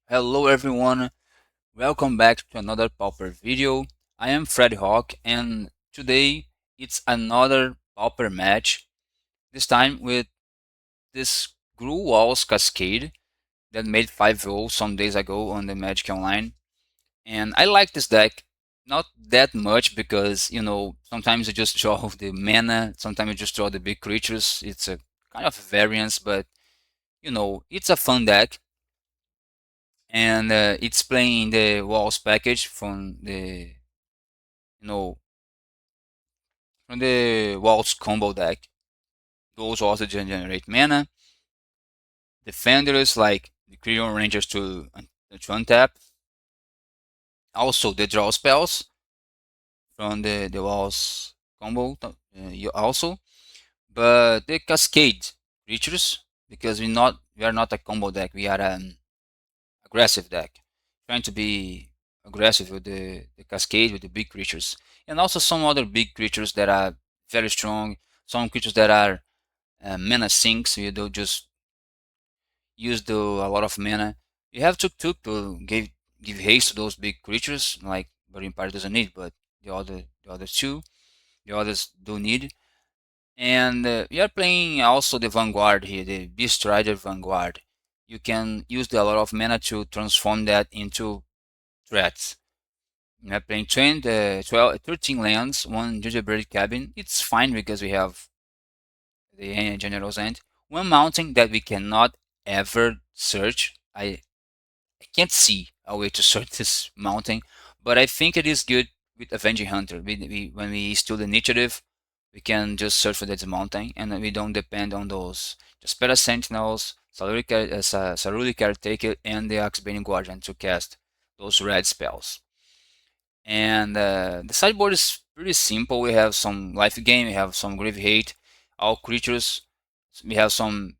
Hello everyone, welcome back to another Pauper video. I am Fred Hawk and today it's another Pauper match, this time with this Gruul Walls Cascade that made 5-0 some days ago on the Magic Online. And I like this deck, not that much because, sometimes you just draw the mana, sometimes you just draw the big creatures. It's a kind of variance, but it's a fun deck. And it's playing the walls package you know from the walls combo deck. Those also generate mana. Defenders like the Creon Rangers to untap. Also the draw spells from the walls combo also. But the Cascade creatures, because we are not a combo deck, we are an aggressive deck, trying to be aggressive with the Cascade, with the big creatures, and also some other big creatures that are very strong. Some creatures that are mana sinks. You don't just use a lot of mana. You have Tuk to give haste to those big creatures, like Burning Party doesn't need, but the other two, the others do need. And we are playing also the Vanguard here, the Beast Rider Vanguard. You can use a lot of mana to transform that into threats. We are playing 13 lands, one gingerbread cabin. It's fine because we have the General's End. One mountain that we cannot ever search. I can't see a way to search this mountain, but I think it is good with Avenging Hunter. When we steal the initiative, we can just search for this mountain, and we don't depend on those Jaspera Sentinels, Saruli Caretaker, and the Axebane Guardian to cast those red spells. And the sideboard is pretty simple. We have some life gain, we have some grave hate, all creatures. We have some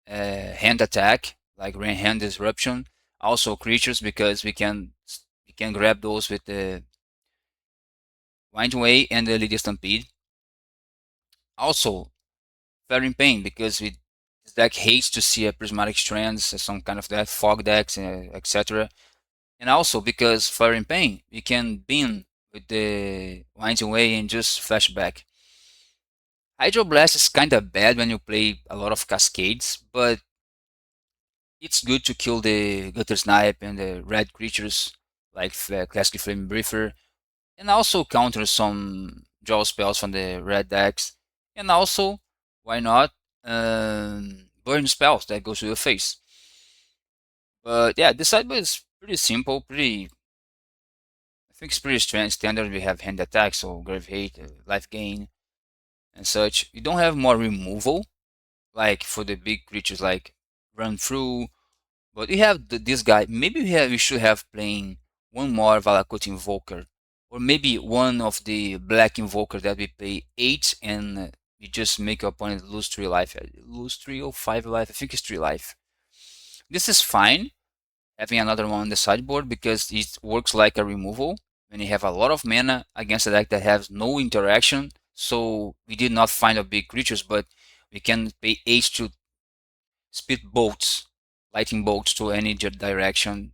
hand attack, like hand disruption. Also creatures because we can grab those with the Wind Way and the Lydia Stampede. Also Flaring Pain because this deck hates to see a prismatic strands, some kind of that fog decks, etc. And also because Flaring Pain, you can beam with the Winding Way and just flashback. Hydroblast is kinda bad when you play a lot of Cascades, but it's good to kill the Gutter Snipe and the red creatures like Classic Flame Briefer, and also counter some draw spells from the red decks, and also, why not, burn spells that goes to your face. But yeah, this sideboard is pretty simple, I think it's pretty standard. We have hand attack, so grave hate, life gain, and such. You don't have more removal, like for the big creatures like run through. But we have this guy. Maybe we should have playing one more Valakut Invoker, or maybe one of the black Invoker that we pay 8 and we just make our opponent lose 3 life. Lose 3 or 5 life. I think it's 3 life. This is fine, having another one on the sideboard because it works like a removal when you have a lot of mana against a deck that has no interaction. So we did not find a big creatures, but we can pay 8 to spit bolts, lightning bolts to any direction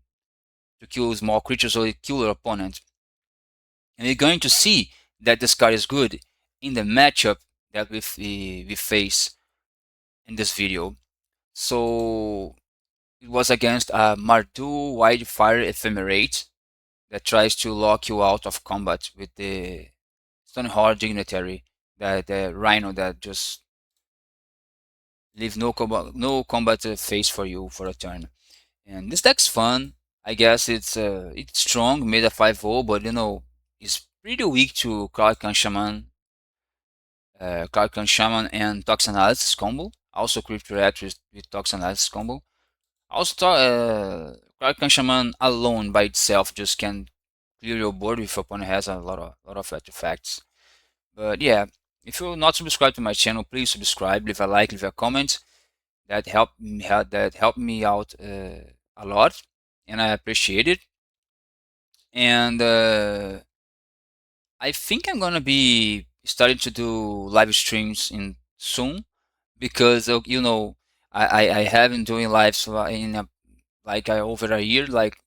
to kill small creatures or kill your opponent. And you're going to see that this card is good in the matchup that we face in this video. So it was against a Mardu Ephemerate that tries to lock you out of combat with the Stonehard Dignitary, the Rhino that just leave no combat phase for you for a turn. And this deck's fun. I guess it's strong, made a 5-0, but it's pretty weak to Clark Shaman and Toxanalysis combo. Also Crypto React with Toxanalysis combo. Also Clark Shaman alone by itself just can clear your board if your opponent has a lot of artifacts. But yeah, if you're not subscribed to my channel, please subscribe, leave a like, leave a comment. That helped me out a lot, and I appreciate it. And I think I'm gonna be starting to do live streams in soon because I have been doing lives like over a year, like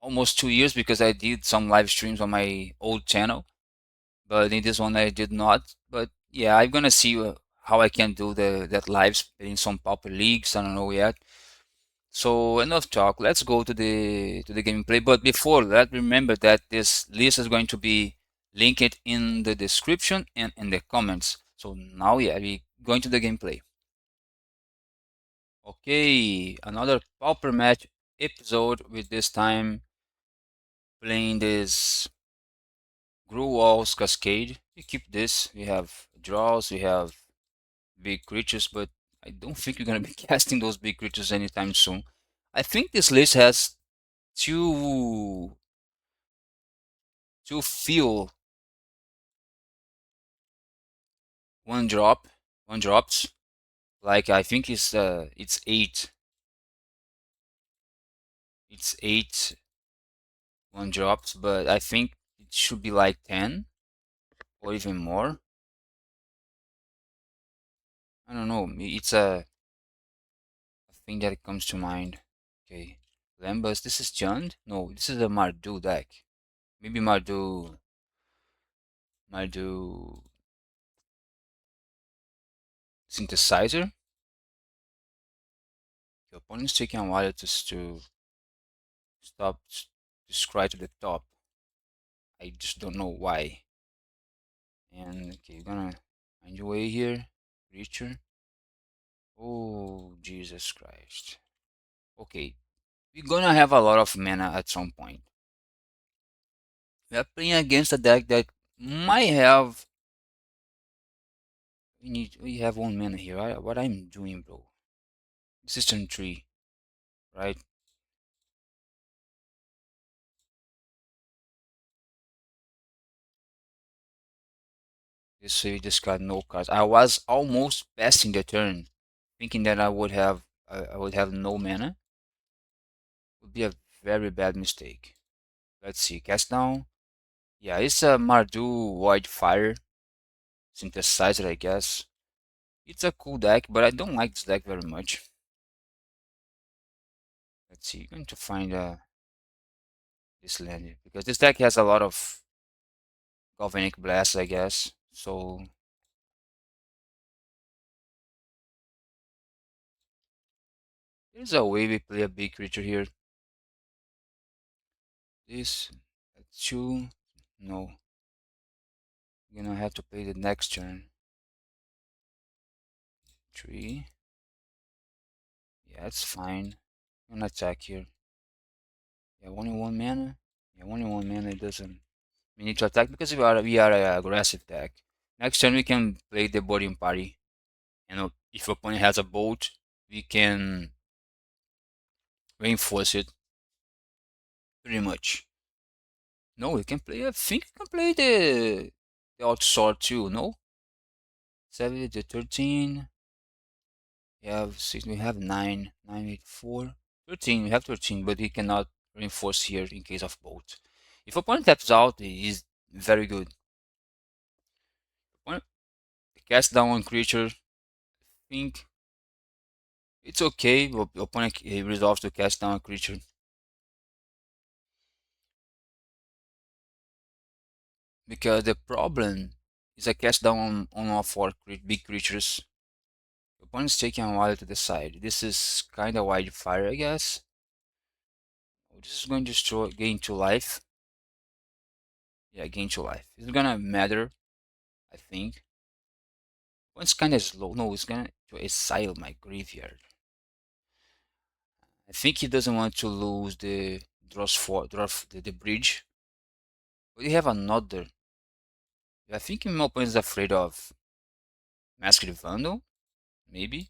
almost 2 years, because I did some live streams on my old channel, but in this one I did not. But yeah, I'm gonna see how I can do the that lives in some Pauper leagues. I don't know yet. So enough talk. Let's go to the gameplay. But before that, remember that this list is going to be linked in the description and in the comments. So now, yeah, we going to the gameplay. Okay, another Pauper match episode, with this time playing this Gruul's Cascade. We keep this. We have draws. We have big creatures, but I don't think we're gonna be casting those big creatures anytime soon. I think this list has two feel one drop, one drops. Like I think it's eight one drops, but I think it should be like 10 or even more. I don't know. It's a thing that comes to mind. Okay, Lambus. This is Jund. No, this is a Mardu deck. Maybe Mardu synthesizer. Your opponent's taking a while to stop to scry to the top. I just don't know why. And okay, we're gonna find your way here, creature. Oh, Jesus Christ. Okay, we're gonna have a lot of mana at some point. We are playing against a deck that might have. We have one mana here. What I'm doing, bro? This is turn three, right? This way we just got no cards. I was almost passing the turn, thinking that I would have no mana. Would be a very bad mistake. Let's see, cast down. Yeah, it's a Mardu Wildfire synthesizer, I guess. It's a cool deck, but I don't like this deck very much. Let's see, I'm going to find this land, because this deck has a lot of Galvanic Blast, I guess. So there's a way we play a big creature here. This, two, no. We're gonna have to play the next turn. Three, yeah, it's fine. I'm gonna attack here. Yeah, only one mana. Yeah, only one mana. It doesn't. We need to attack because we are an aggressive deck. Next turn we can play the boarding party. You know, if opponent has a bolt, we can reinforce it pretty much. No, we can play. I think we can play the outsword too. No, 7 to 13. We have six. We have nine. 9, 8, 4. 13. We have 13, but he cannot reinforce here in case of bolt. If opponent taps out, he is very good. Opponent cast down one creature. Think it's okay. Opponent resolves to cast down a creature. Because the problem is I cast down on all four big creatures. The opponent's taking a while to decide. This is kinda wildfire, I guess. Oh, this is going to destroy gain 2 life. Yeah, gain 2 life. It's gonna matter, I think. One's kinda slow. No, it's gonna to exile my graveyard. I think he doesn't want to lose the the bridge. We have another. I think my opponent is afraid of Masked Vandal, maybe.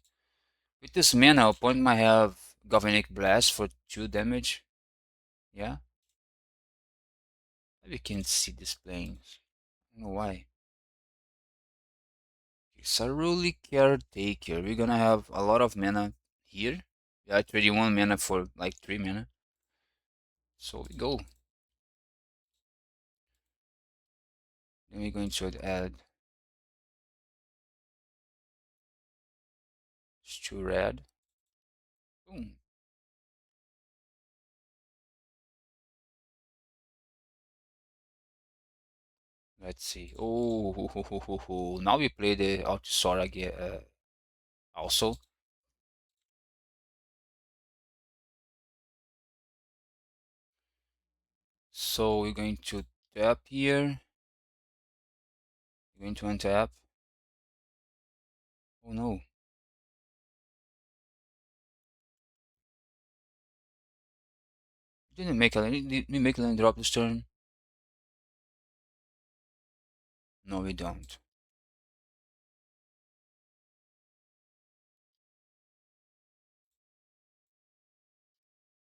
With this mana, opponent might have Galvanic Blast for 2 damage. Yeah, we can see this playing. I don't know why. Saruli Caretaker. We're gonna have a lot of mana here. Yeah, 31 mana for like 3 mana. So we go. Then we're going to add 2 red. Boom. Let's see. Oh, now we play the Altisora again. Also, so we're going to tap here. We're going to untap. Oh no! Didn't make a land. Did we make a land drop this turn? No, we don't.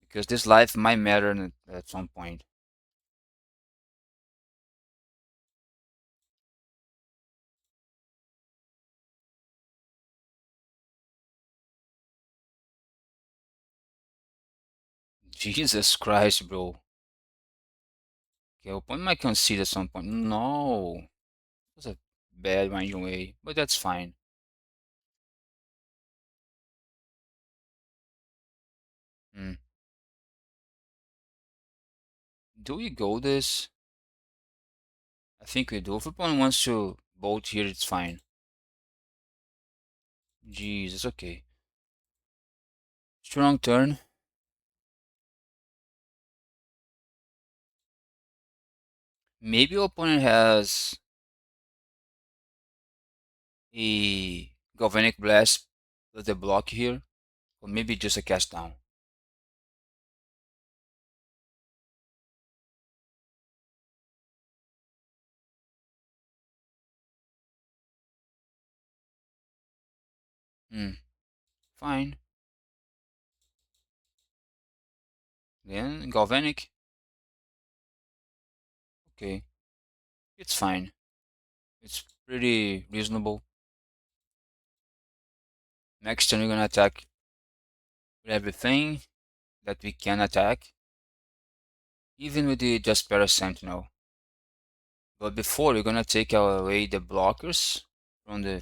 Because this life might matter at some point. Jesus Christ, bro. Okay, opponent might concede at some point. No, that's a bad range away, but that's fine. Hmm. Do we go this? I think we do. If opponent wants to bolt here, it's fine. Jesus, okay. Strong turn. Maybe opponent has a Galvanic Blast with a block here, or maybe just a cast down. Hmm, fine. Then Galvanic, okay, it's fine. It's pretty reasonable. Next turn, we're gonna attack with everything that we can attack, even with the Jaspera Sentinel. But before, we're gonna take away the blockers from the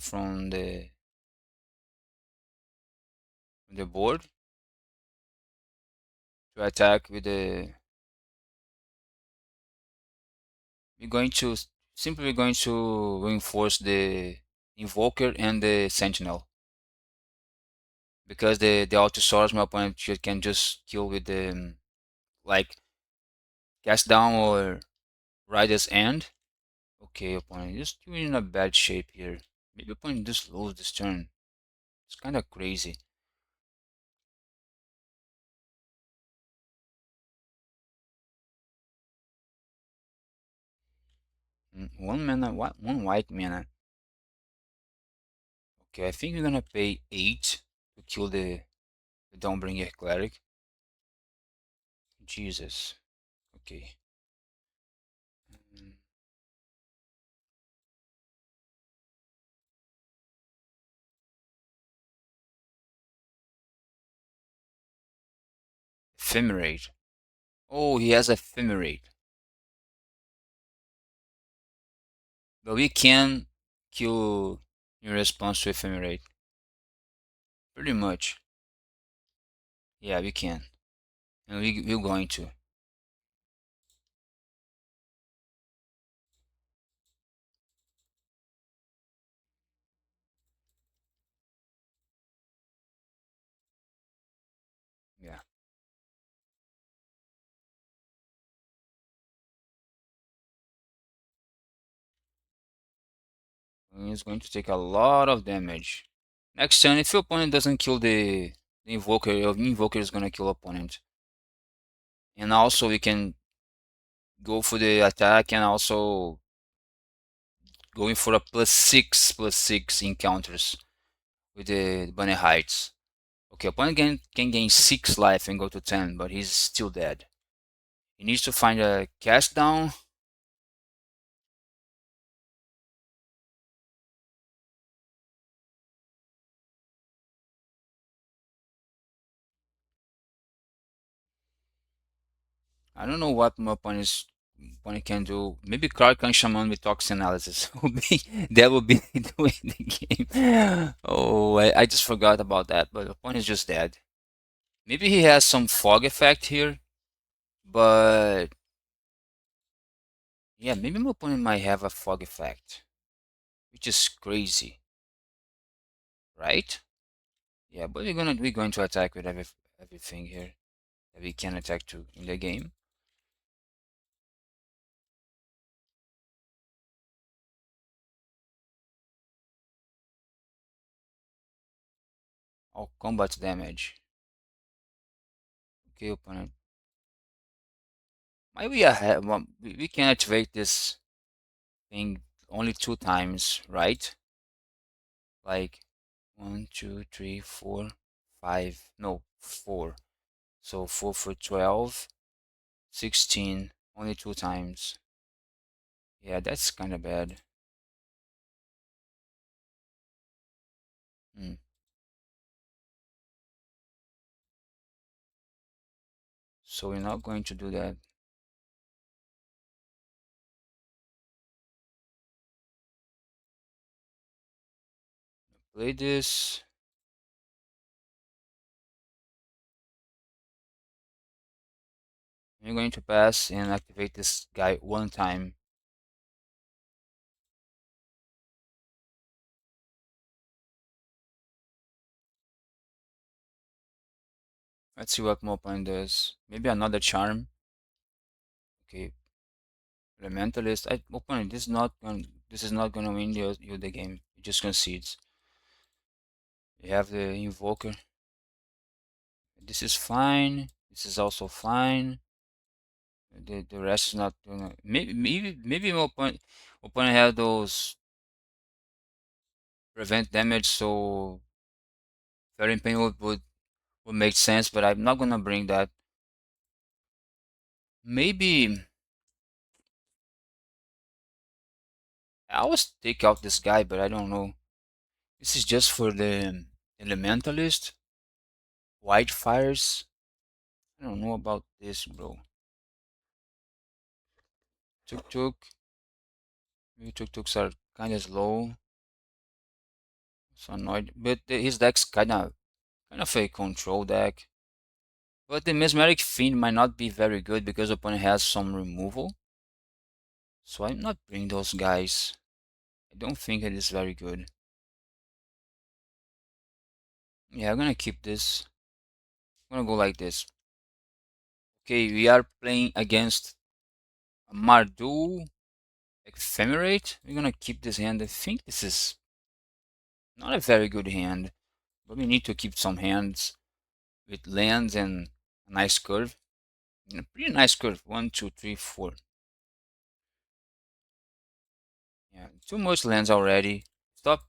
board to attack with the. We're going to simply going to reinforce the Invoker and the Sentinel because the Altosaurus my opponent can just kill with the like cast down or Rider's End. Okay, opponent, just you're in a bad shape here. Maybe opponent just lose this turn. It's kind of crazy. One mana, one white mana. Okay, I think we're gonna pay 8 to kill the Dawnbringer Cleric. Jesus. Okay. Mm, Ephemerate. Oh, he has Ephemerate. But we can kill in response to Ephemerate. Pretty much. Yeah, we can. And we're going to. Yeah. And he's going to take a lot of damage. Next turn, if your opponent doesn't kill the Invoker, your Invoker is gonna kill opponent. And also we can go for the attack and also going for a +6/+6 encounters with the Bunny Heights. Okay, opponent can gain 6 life and go to 10, but he's still dead. He needs to find a cast down. I don't know what my opponent can do. Maybe Karkan Shaman with Toxin Analysis that would be doing the game. Oh, I just forgot about that, but the opponent is just dead. Maybe he has some fog effect here, but Yeah, maybe my opponent might have a fog effect, which is crazy, right? Yeah, but we're going to attack with everything here that we can attack to in the game. All combat damage. Okay, opponent. Maybe we can activate this thing only 2 times, right? Like 1, 2, 3, 4, 5. No, 4. So 4 for 12, 16. Only 2 times. Yeah, that's kind of bad. Hmm. So we're not going to do that. Play this. We're going to pass and activate this guy 1 time. Let's see what Mopine does. Maybe another charm. Okay, Elementalist. Opponent. This is not gonna win you the game. You just concedes. You have the Invoker. This is fine. This is also fine. The rest is not gonna. Maybe my opponent have those prevent damage, so very pain would make sense. But I'm not gonna bring that. Maybe I always take out this guy, but I don't know. This is just for the Elementalist. White fires. I don't know about this, bro. Tuk Tuk. Maybe Tuk Tuks are kind of slow. So annoyed. But his deck's kind of a control deck. But the Mesmeric Fiend might not be very good because opponent has some removal. So I'm not bringing those guys. I don't think it is very good. Yeah, I'm gonna keep this. I'm gonna go like this. Okay, we are playing against Mardu Ephemerate. We're gonna keep this hand. I think this is not a very good hand, but we need to keep some hands with lands and a nice curve. A pretty nice curve. 1, 2, 3, 4. Yeah, too much lands already. Stop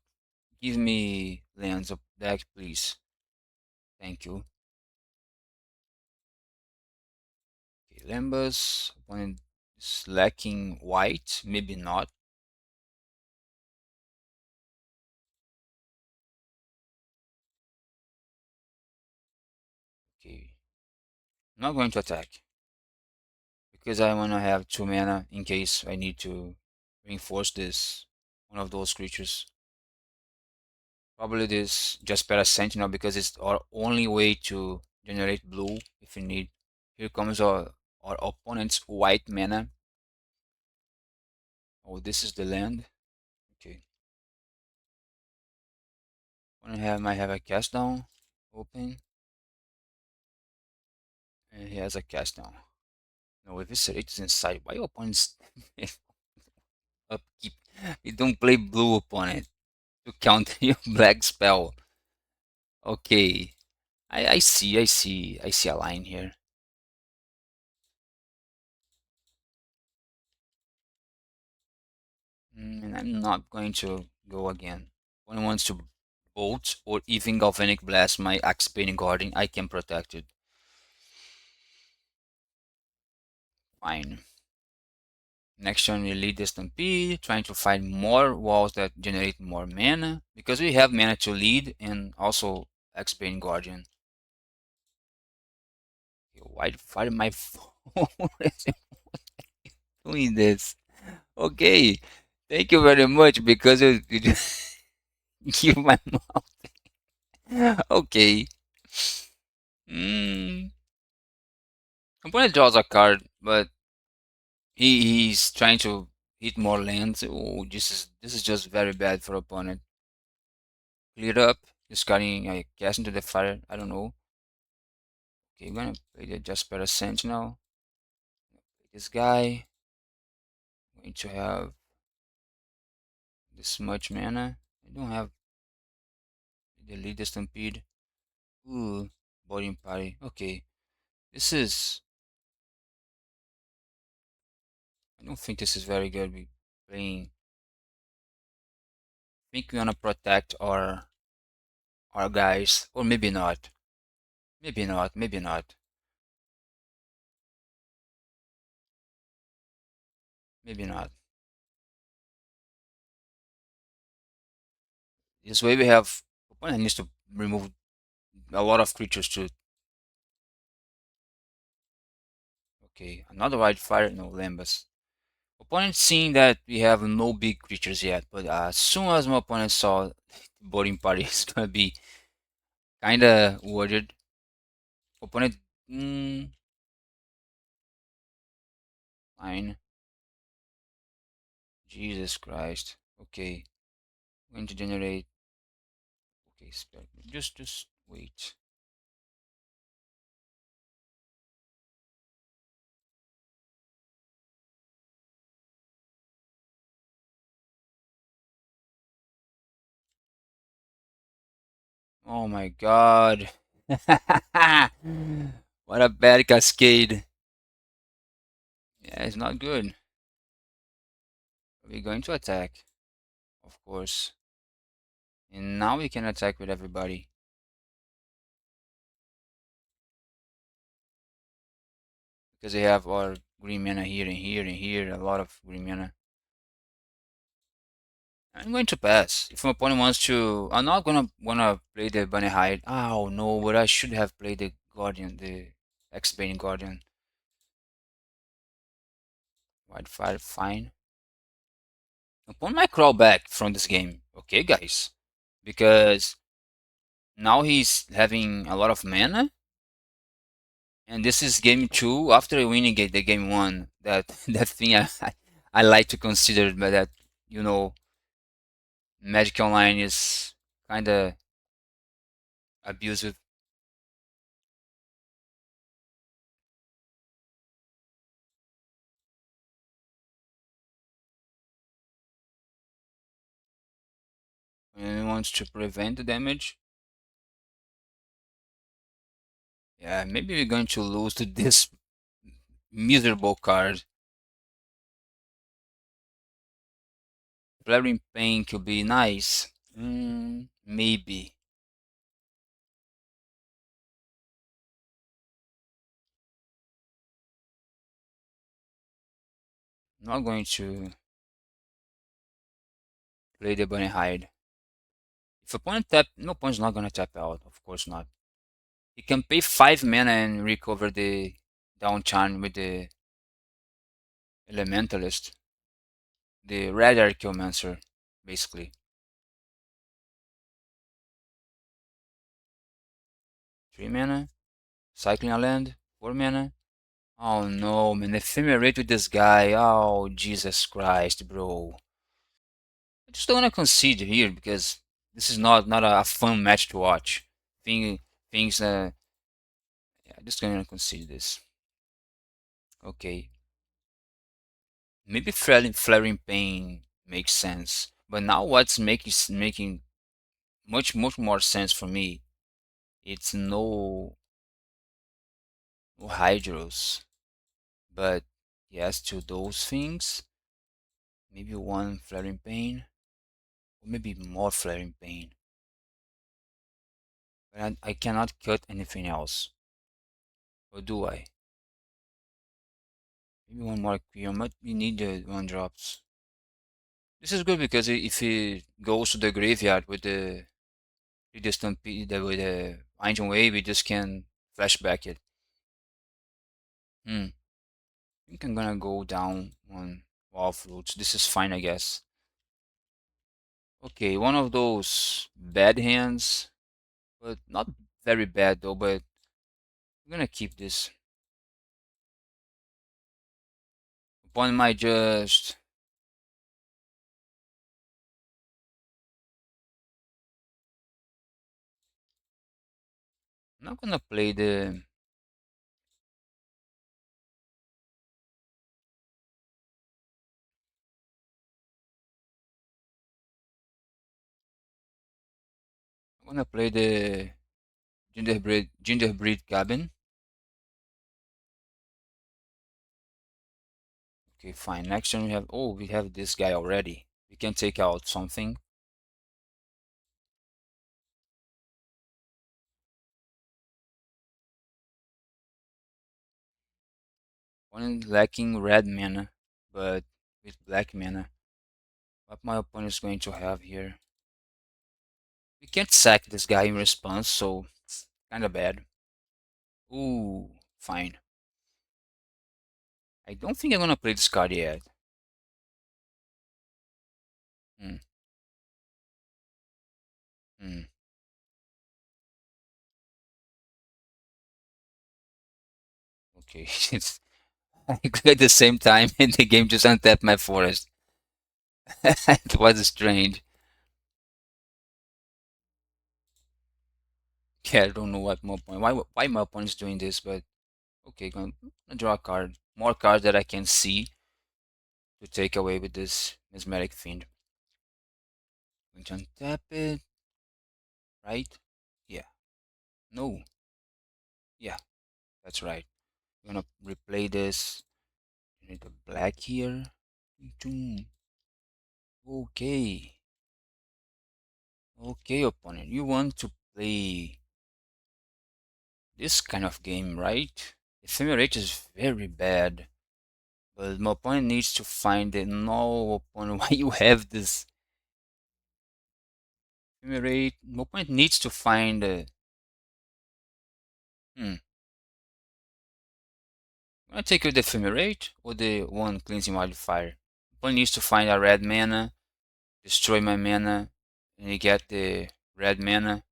giving me lands of deck, please. Thank you. Okay, Lambus. Opponent is lacking white. Maybe not. Okay. I'm not going to attack because I want to have 2 mana in case I need to reinforce this one of those creatures. Probably this Jaspera Sentinel because it's our only way to generate blue if we need. Here comes our opponent's white mana. Oh, this is the land. Okay. Might have a cast down open. And he has a cast down. No, if it's inside, why opponents upkeep? We don't play blue opponent to counter your black spell. Okay. I see a line here. And I'm not going to go again. When it wants to bolt or even galvanic blast my Axebane Guardian, I can protect it. Fine. Next turn we lead the Stampede, trying to find more walls that generate more mana, because we have mana to lead and also Axebane Guardian. Why fight my phone? Doing this? Okay, thank you very much because you just give my mouth. Okay. Opponent draws a card, but He's trying to hit more lands. Oh, this is just very bad for opponent. Clear up, discarding I guess into the fire. I don't know. Okay, I'm gonna play the Jasper Sentinel. This guy going to have this much mana. I don't have the leader stampede. Ooh, boarding party. Okay, this is. I don't think this is very good. We playing. I think we wanna protect our guys, or maybe not. Maybe not. Maybe not. Maybe not. This way we have opponent needs to remove a lot of creatures to. Okay, another wildfire. No Lambus. Opponent seeing that we have no big creatures yet, but as soon as my opponent saw the boarding party is gonna be kinda worried. Opponent, fine. Jesus Christ. Okay, going to generate. Okay, spare. Just wait. Oh my God. What a bad cascade. Yeah, it's not good. We're going to attack, of course. And now we can attack with everybody. Because they have our green mana here and here and here. A lot of green mana. I'm going to pass. If my opponent wants to, I'm not gonna wanna play the bunny hide. Oh no, but I should have played the guardian, the X-Bane guardian. Wildfire, fine. Opponent might crawl back from this game. Okay, guys, because now he's having a lot of mana, and this is game two after winning the game one. That that thing I like to consider, but that you know, Magic Online is kind of abusive. And he wants to prevent the damage. Yeah, maybe we're going to lose to this miserable card. Flaring Pain could be nice. Maybe. Not going to play the Bunny Hide. If opponent tap, no opponent's not gonna tap out. Of course not. He can pay 5 mana and recover the down charm with the Elementalist. The Red Archaeomancer, basically. 3 mana. Cycling a land. 4 mana. Oh no, man. Ephemerate with this guy. Oh, Jesus Christ, bro. I just don't want to concede here because this is not a fun match to watch. Thing, things, yeah, just gonna concede this. Okay. Maybe flaring pain makes sense, but now what's making much more sense for me? It's no hydros, but yes to those things. Maybe one flaring pain, or maybe more flaring pain. But I cannot cut anything else, or do I? Maybe one more Queon, but we need the one drops. This is good because if he goes to the graveyard with the stampede with the ancient wave, we just can flashback it. I think I'm gonna go down on Wolf Roots. This is fine, I guess. Okay, one of those bad hands, but not very bad though, but I'm gonna keep this. opponent might just... I'm not gonna play the... I'm gonna play the gingerbread cabin. Okay, fine. Next turn we have... Oh, we have this guy already. We can take out something. Opponent lacking red mana, but with black mana. What my opponent is going to have here? We can't sack this guy in response, so kinda bad. Ooh, fine. I don't think I'm gonna play this card yet. Hmm. Hmm. Okay, it's at the same time, and the game just untapped my forest. It was strange. Yeah, I don't know what my opponent, why my opponent is doing this, but okay, gonna draw a card. More cards that I can see to take away with this mesmeric fiend. Going to untap it, right? Yeah. No. Yeah, that's right. I'm gonna replay this. You need the black here. Okay. Okay, opponent. You want to play this kind of game, right? Ephemerate is very bad. But my opponent needs to find it. No, opponent, why you have this ephemerate? My opponent needs to find hmm. I'm gonna take with the ephemerate or the one cleansing wildfire. Opponent needs to find a red mana, destroy my mana, and you get the red mana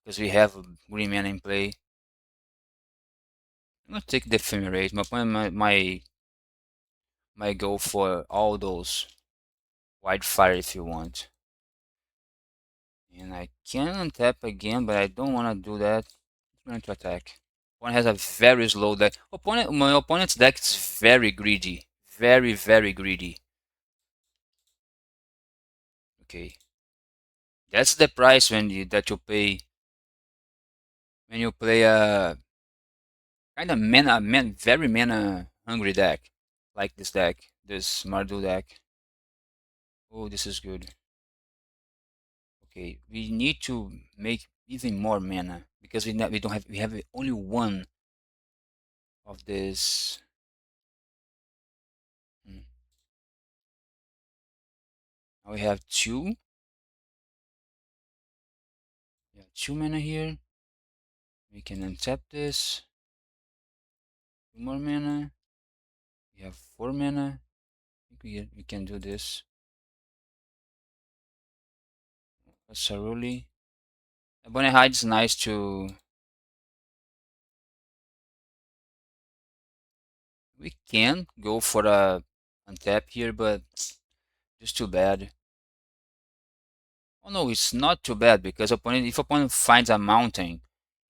because we have green mana in play. I'm gonna take the ephemerate. My opponent might go for all those wildfire if you want. And I can untap again, but I don't want to do that. I'm going to attack. Opponent has a very slow deck. My opponent's deck is very greedy. Very, very greedy. Okay. That's the price that you pay when you play a kind of very mana hungry deck. Like this deck. This Mardu deck. Oh, this is good. Okay, we need to make even more mana because we don't have we have only one of this. Hmm. Now we have two. Yeah, two mana here. We can untap this. Two more mana. We have four mana. I think we can do this. Saruli. Bonnet Hide is nice to. We can go for a untap here, but just too bad. Oh no, it's not too bad because if opponent finds a mountain,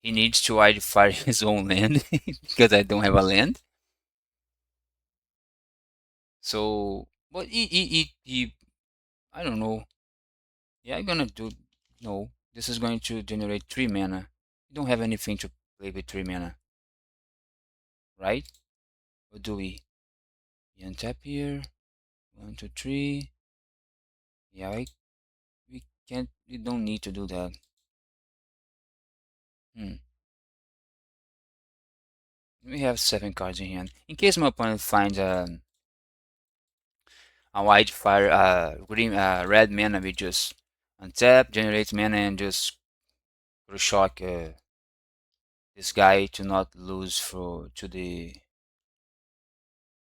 he needs to identify his own land because I don't have a land. So, but I don't know. Yeah, I'm gonna do. No, this is going to generate three mana. We don't have anything to play with three mana, right? Or do we? We untap here. One, two, three. Yeah, we can't. We don't need to do that. Hmm. We have seven cards in hand. In case my opponent finds a white fire, green, red mana, we just untap, generate mana, and just shock this guy to not lose to the.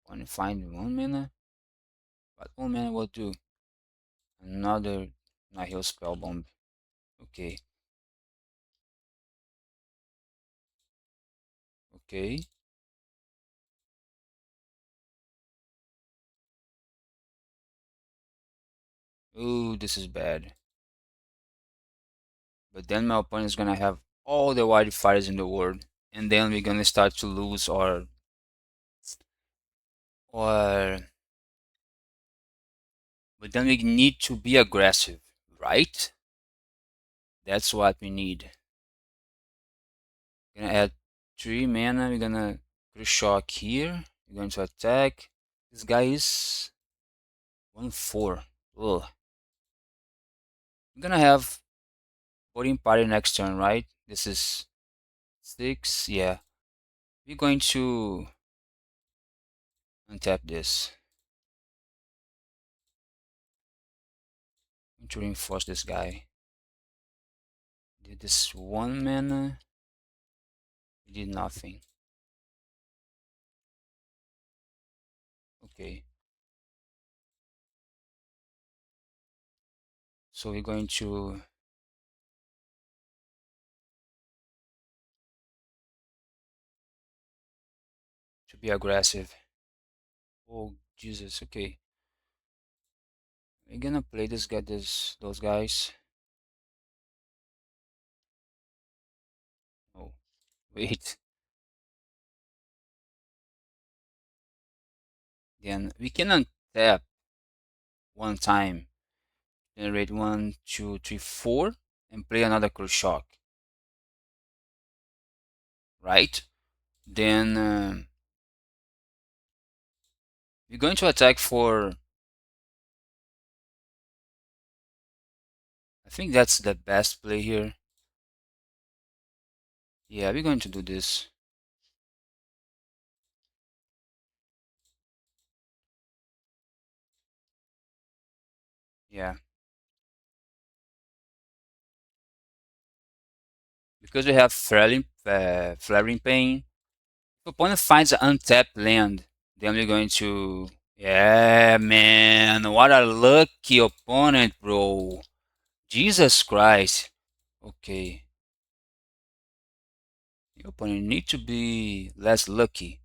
Want to find one mana? But one mana will do. Another Nihil Spell Bomb. Okay. Okay. Ooh, this is bad. But then my opponent is gonna have all the wildfires in the world, and then we're gonna start to lose or but then we need to be aggressive, right? That's what we need. Gonna add 3 mana. We're gonna put a shock here. We're going to attack. This guy is 1/4. Ugh. We're gonna have voting party next turn, right? This is 6. Yeah. We're going to untap this. I'm going to reinforce this guy. Did this 1 mana. He did nothing. Okay. So we're going to be aggressive. Oh Jesus, okay. We're gonna play those guys. Oh, wait. Then we can untap one time, generate 1, 2, 3, 4, and play another Cruel Shock. Right? Then we're going to attack for. I think that's the best play here. Yeah, we're going to do this. Yeah. Because we have Flaring Pain. If opponent finds an untapped land, then we're going to. Yeah, man. What a lucky opponent, bro. Jesus Christ. Okay. Your opponent need to be less lucky.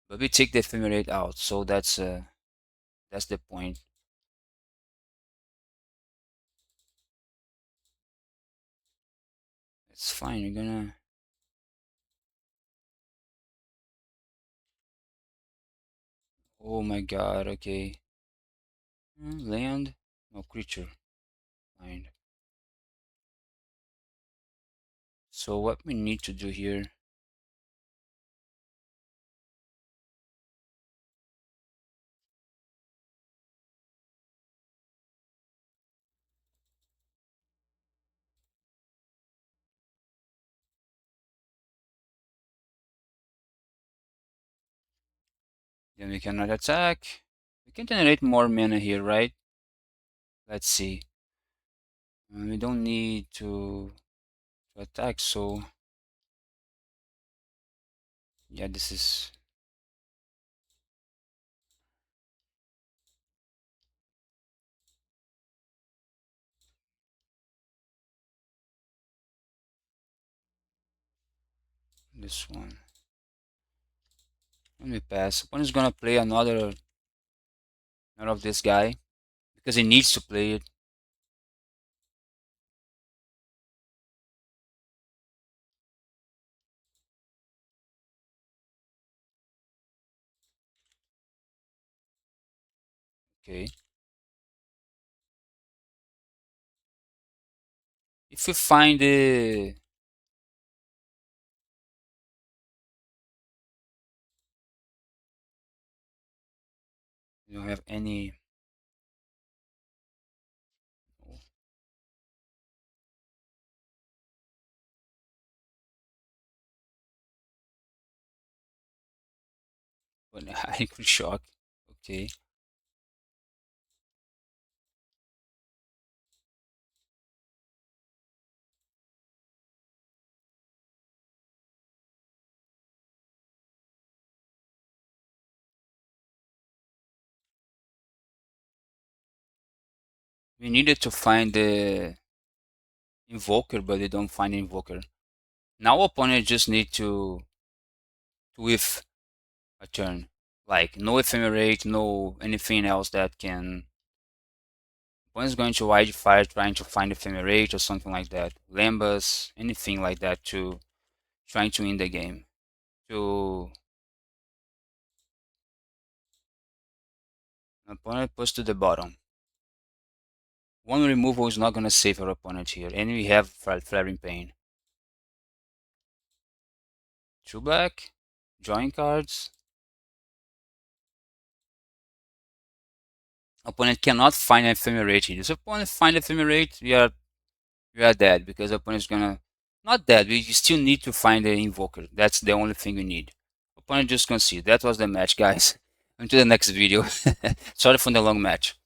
But we take the Ephemerate out, so that's the point. It's fine, you're gonna. Oh my god, okay. Land? No creature. Fine. So what we need to do here. Then we cannot attack. We can generate more mana here, right? Let's see. We don't need to attack, so yeah, this is this one. Let me pass. One is gonna play another of this guy because he needs to play it. Okay. If you find the you don't have any when I could shock. Okay. We needed to find the invoker, but they don't find invoker. Now opponent just need to whiff a turn. Like no ephemerate, no anything else that can Opponent's going to wide fire trying to find Ephemerate or something like that. Lambas, anything like that to trying to win the game. To opponent push to the bottom. One removal is not gonna save our opponent here, and we have Flaring Pain. 2 black, drawing cards. Opponent cannot find an Ephemerate here. If opponent find Ephemerate, we are dead because opponent is gonna not dead. We still need to find the Invoker. That's the only thing we need. Opponent just concede. That was the match, guys. Until the next video. Sorry for the long match.